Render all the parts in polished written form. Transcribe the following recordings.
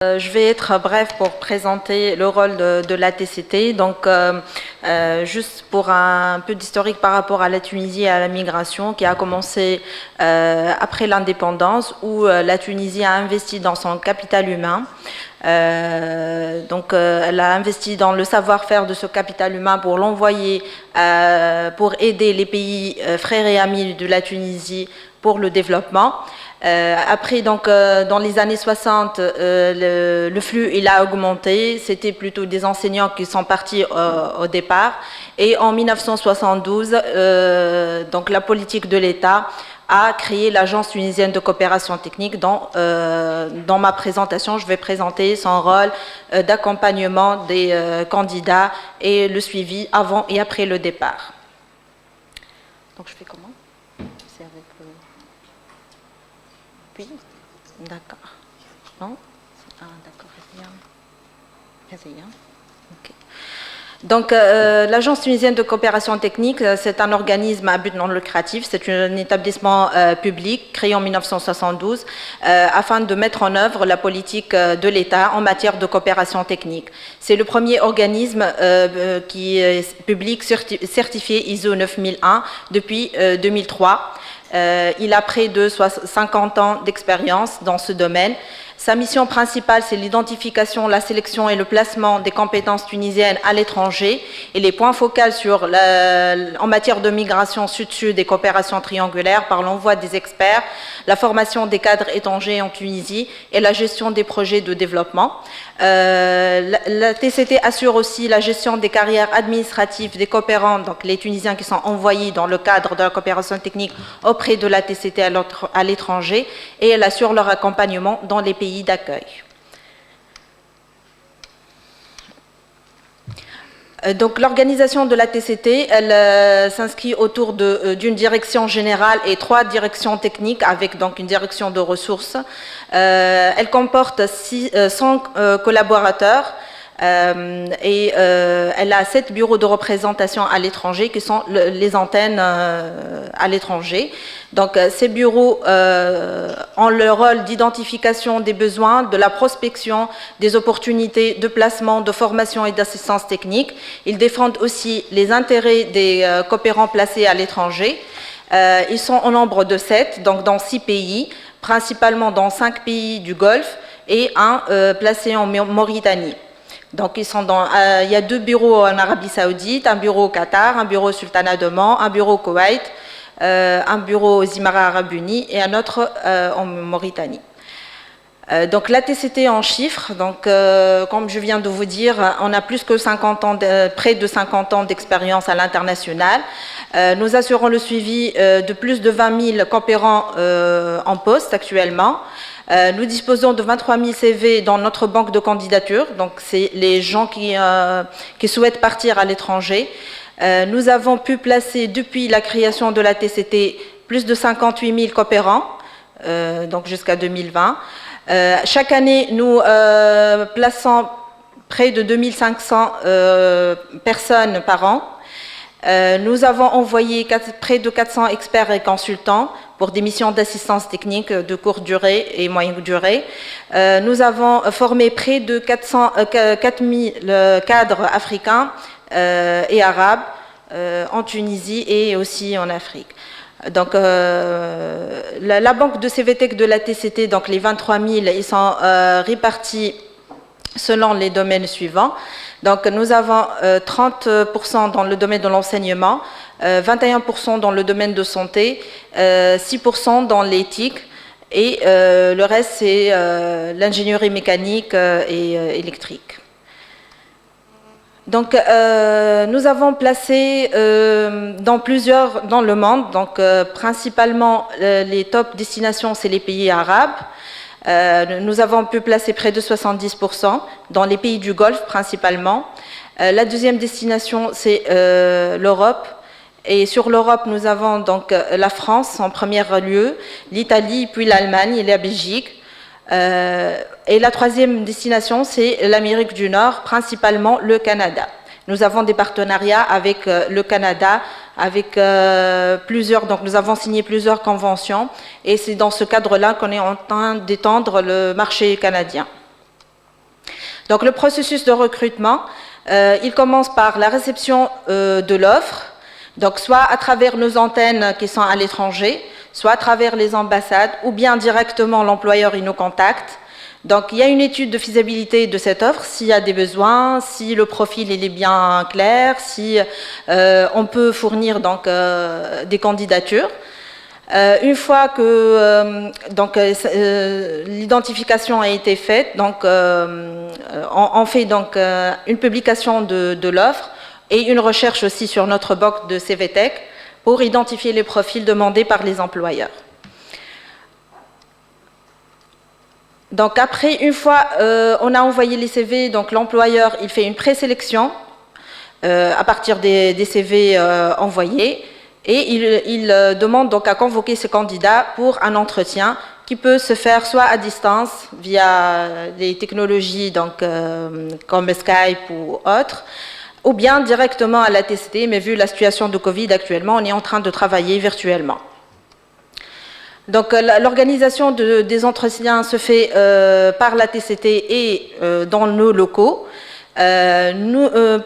Je vais être bref pour présenter le rôle de la TCT. Donc, juste pour un peu d'historique par rapport à la Tunisie et à la migration qui a commencé après l'indépendance, où la Tunisie a investi dans son capital humain. Elle a investi dans le savoir-faire de ce capital humain pour l'envoyer, pour aider les pays frères et amis de la Tunisie pour le développement. Après, dans les années 60, le flux il a augmenté. C'était plutôt des enseignants qui sont partis au départ. Et en 1972, la politique de l'État a créé l'Agence tunisienne de coopération technique. Dans ma présentation, je vais présenter son rôle d'accompagnement des candidats et le suivi avant et après le départ. Donc, je fais comment? C'est avec le... D'accord. Non? Ah, d'accord. Okay. Donc, l'Agence tunisienne de coopération technique, c'est un organisme à but non lucratif. C'est un établissement public créé en 1972 afin de mettre en œuvre la politique de l'État en matière de coopération technique. C'est le premier organisme qui est public certifié ISO 9001 depuis 2003. Il a près de 50 ans d'expérience dans ce domaine. Sa mission principale, c'est l'identification, la sélection et le placement des compétences tunisiennes à l'étranger et les points focaux en matière de migration sud-sud et coopération triangulaire par l'envoi des experts, la formation des cadres étrangers en Tunisie et la gestion des projets de développement. La TCT assure aussi la gestion des carrières administratives des coopérants, donc les Tunisiens qui sont envoyés dans le cadre de la coopération technique auprès de la TCT à l'étranger, et elle assure leur accompagnement dans les pays d'accueil. Donc l'organisation de la TCT, elle s'inscrit autour d'une direction générale et 3 directions techniques avec donc une direction de ressources. Elle comporte 100 collaborateurs et elle a 7 bureaux de représentation à l'étranger qui sont les antennes à l'étranger. Donc ces bureaux ont le rôle d'identification des besoins, de la prospection, des opportunités de placement, de formation et d'assistance technique. Ils défendent aussi les intérêts des coopérants placés à l'étranger. Ils sont au nombre de 7, donc dans 6 pays, principalement dans 5 pays du Golfe et un placé en Mauritanie. Donc, il y a 2 bureaux en Arabie Saoudite, un bureau au Qatar, un bureau au Sultanat d'Oman, un bureau au Koweït, un bureau aux Émirats Arabes Unis et un autre en Mauritanie. Donc, la TCT en chiffres, donc, comme je viens de vous dire, on a plus que près de 50 ans d'expérience à l'international. Nous assurons le suivi de plus de 20 000 coopérants en poste actuellement. Nous disposons de 23 000 CV dans notre banque de candidatures, donc c'est les gens qui souhaitent partir à l'étranger. Nous avons pu placer depuis la création de la TCT plus de 58 000 coopérants, donc jusqu'à 2020. Chaque année, nous plaçons près de 2500 personnes par an. Nous avons envoyé près de 400 experts et consultants pour des missions d'assistance technique de courte durée et moyenne durée. Nous avons formé près de 4000 cadres africains et arabes en Tunisie et aussi en Afrique. Donc, la banque de CVTech de la TCT, donc les 23 000, ils sont répartis selon les domaines suivants. Donc, nous avons 30% dans le domaine de l'enseignement, 21% dans le domaine de santé, 6% dans l'éthique et le reste, c'est l'ingénierie mécanique et électrique. Donc, nous avons placé dans le monde, donc principalement les top destinations, c'est les pays arabes. Nous avons pu placer près de 70% dans les pays du Golfe principalement. La deuxième destination, c'est l'Europe. Et sur l'Europe, nous avons donc la France en premier lieu, l'Italie, puis l'Allemagne et la Belgique. Et la troisième destination, c'est l'Amérique du Nord, principalement le Canada. Nous avons des partenariats avec le Canada, avec donc nous avons signé plusieurs conventions et c'est dans ce cadre-là qu'on est en train d'étendre le marché canadien. Donc le processus de recrutement, il commence par la réception de l'offre, donc soit à travers nos antennes qui sont à l'étranger, soit à travers les ambassades, ou bien directement l'employeur il nous contacte. Donc il y a une étude de faisabilité de cette offre, s'il y a des besoins, si le profil il est bien clair, si on peut fournir donc, des candidatures. Une fois que l'identification a été faite, donc, on fait donc, une publication de l'offre et une recherche aussi sur notre box de CVTech pour identifier les profils demandés par les employeurs. Donc après, une fois on a envoyé les CV, donc l'employeur il fait une présélection à partir des CV envoyés. Et il demande donc à convoquer ces candidats pour un entretien qui peut se faire soit à distance via les technologies donc, comme Skype ou autres, ou bien directement à la TCT, mais vu la situation de Covid actuellement, on est en train de travailler virtuellement. Donc l'organisation des entretiens se fait par la TCT et dans nos locaux.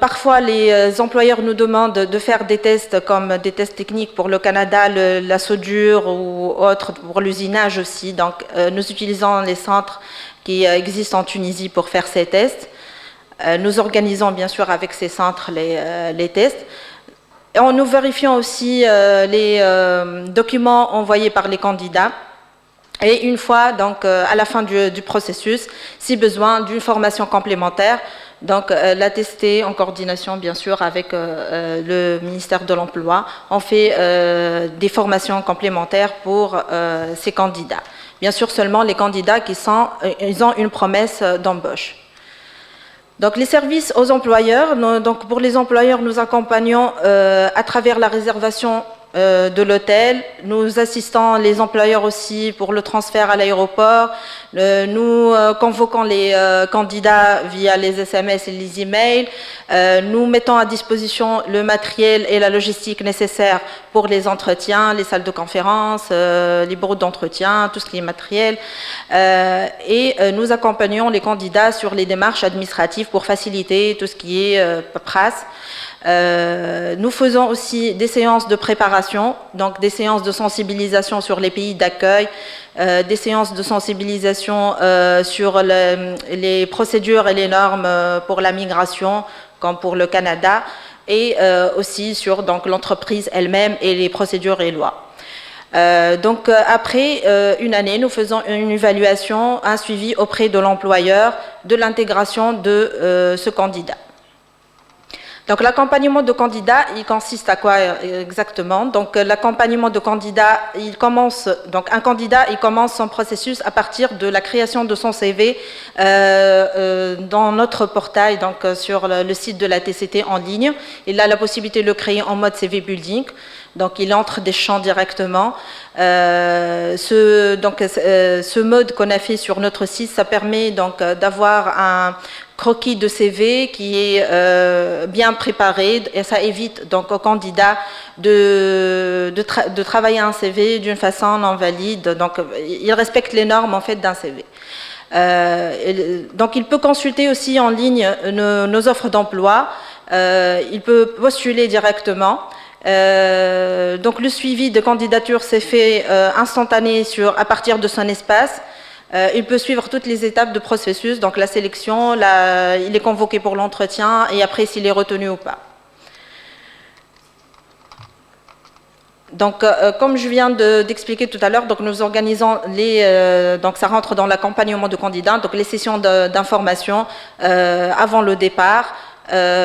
Parfois, les employeurs nous demandent de faire des tests comme des tests techniques pour le Canada, la soudure ou autre, pour l'usinage aussi. Donc, nous utilisons les centres qui existent en Tunisie pour faire ces tests. Nous organisons bien sûr avec ces centres les tests. Et nous vérifions aussi les documents envoyés par les candidats. Et une fois, donc, à la fin du processus, si besoin d'une formation complémentaire, donc la TCT en coordination bien sûr avec le ministère de l'Emploi, on fait des formations complémentaires pour ces candidats. Bien sûr seulement les candidats ils ont une promesse d'embauche. Donc les services aux employeurs, donc pour les employeurs nous accompagnons à travers la réservation de l'hôtel, nous assistons les employeurs aussi pour le transfert à l'aéroport, nous convoquons les candidats via les SMS et les emails, nous mettons à disposition le matériel et la logistique nécessaires pour les entretiens, les salles de conférence, les bureaux d'entretien, tout ce qui est matériel, et nous accompagnons les candidats sur les démarches administratives pour faciliter tout ce qui est paperasse. Nous faisons aussi des séances de préparation, donc des séances de sensibilisation sur les pays d'accueil, des séances de sensibilisation sur les procédures et les normes pour la migration, comme pour le Canada, et aussi sur l'entreprise elle-même et les procédures et lois. Donc après une année, nous faisons une évaluation, un suivi auprès de l'employeur de l'intégration de ce candidat. Donc l'accompagnement de candidat, il consiste à quoi exactement? Donc l'accompagnement de candidat, un candidat, il commence son processus à partir de la création de son CV dans notre portail, donc sur le site de la TCT en ligne. Il a la possibilité de le créer en mode CV building. Donc il entre des champs directement. Ce mode qu'on a fait sur notre site, ça permet donc d'avoir un croquis de CV qui est bien préparé et ça évite donc aux candidats de travailler un CV d'une façon non valide. Donc il respecte les normes en fait d'un CV. Donc il peut consulter aussi en ligne nos offres d'emploi. Il peut postuler directement. Donc le suivi de candidature s'est fait instantané à partir de son espace. Il peut suivre toutes les étapes de processus, donc la sélection, il est convoqué pour l'entretien et après s'il est retenu ou pas. Donc, comme je viens d'expliquer tout à l'heure, donc nous organisons donc ça rentre dans l'accompagnement de candidats, donc les sessions d'information avant le départ.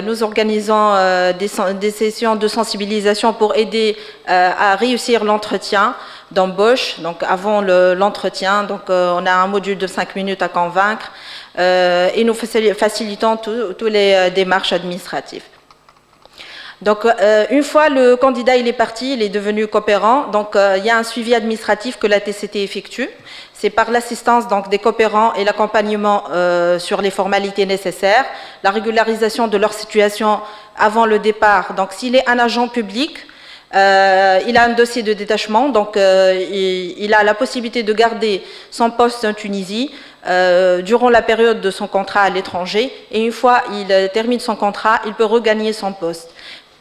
Nous organisons des sessions de sensibilisation pour aider à réussir l'entretien d'embauche. Donc avant l'entretien, donc on a un module de 5 minutes à convaincre et nous facilitons toutes les démarches administratives. Donc une fois le candidat il est parti, il est devenu coopérant, donc il y a un suivi administratif que la TCT effectue. C'est par l'assistance donc des coopérants et l'accompagnement sur les formalités nécessaires, la régularisation de leur situation avant le départ. Donc s'il est un agent public, Il a un dossier de détachement, donc il a la possibilité de garder son poste en Tunisie durant la période de son contrat à l'étranger, et une fois il termine son contrat, il peut regagner son poste.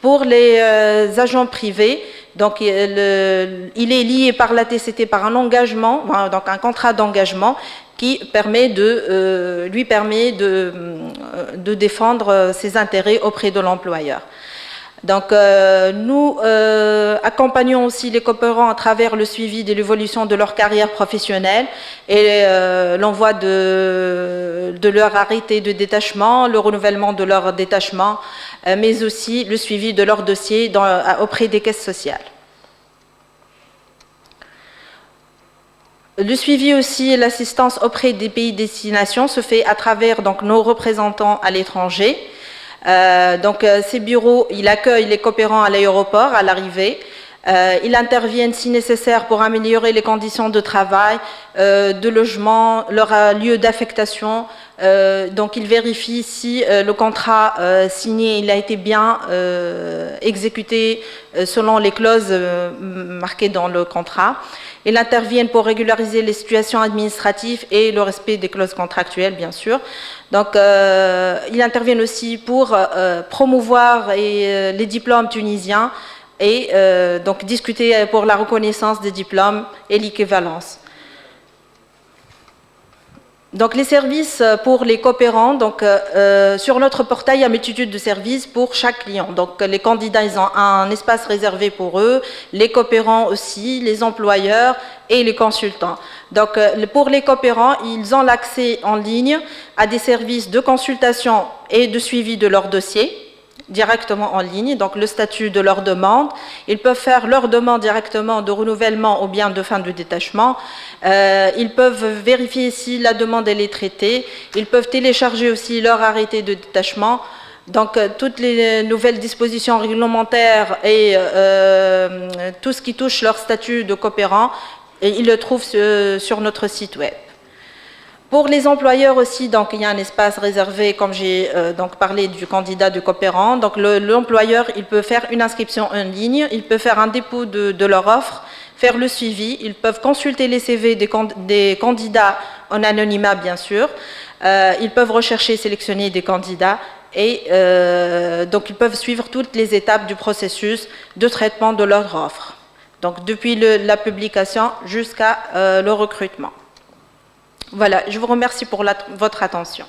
Pour les agents privés, donc il est lié par la TCT par un engagement, donc un contrat d'engagement qui lui permet de défendre ses intérêts auprès de l'employeur. Donc, nous accompagnons aussi les coopérants à travers le suivi de l'évolution de leur carrière professionnelle et l'envoi de leur arrêté de détachement, le renouvellement de leur détachement, mais aussi le suivi de leur dossier auprès des caisses sociales. Le suivi aussi et l'assistance auprès des pays de destination se fait à travers donc, nos représentants à l'étranger. Ces bureaux, ils accueillent les coopérants à l'aéroport, à l'arrivée. Ils interviennent si nécessaire pour améliorer les conditions de travail, de logement, leur lieu d'affectation. Donc ils vérifient si le contrat signé il a été bien exécuté selon les clauses marquées dans le contrat. Ils interviennent pour régulariser les situations administratives et le respect des clauses contractuelles, bien sûr. Donc, ils interviennent aussi pour promouvoir les diplômes tunisiens et donc discuter pour la reconnaissance des diplômes et l'équivalence. Donc, les services pour les coopérants, donc, sur notre portail, il y a une multitude de services pour chaque client. Donc, les candidats, ils ont un espace réservé pour eux, les coopérants aussi, les employeurs et les consultants. Donc, pour les coopérants, ils ont l'accès en ligne à des services de consultation et de suivi de leur dossier, directement en ligne, donc le statut de leur demande. Ils peuvent faire leur demande directement de renouvellement ou bien de fin de détachement. Ils peuvent vérifier si la demande elle est traitée. Ils peuvent télécharger aussi leur arrêté de détachement. Donc toutes les nouvelles dispositions réglementaires et tout ce qui touche leur statut de coopérant, ils le trouvent sur notre site web. Pour les employeurs aussi, donc, il y a un espace réservé, comme j'ai parlé du candidat du coopérant. Donc l'employeur, il peut faire une inscription en ligne, il peut faire un dépôt de leur offre, faire le suivi, ils peuvent consulter les CV des candidats en anonymat, bien sûr. Ils peuvent rechercher, sélectionner des candidats et donc ils peuvent suivre toutes les étapes du processus de traitement de leur offre. Donc depuis la publication jusqu'à le recrutement. Voilà, je vous remercie pour votre attention.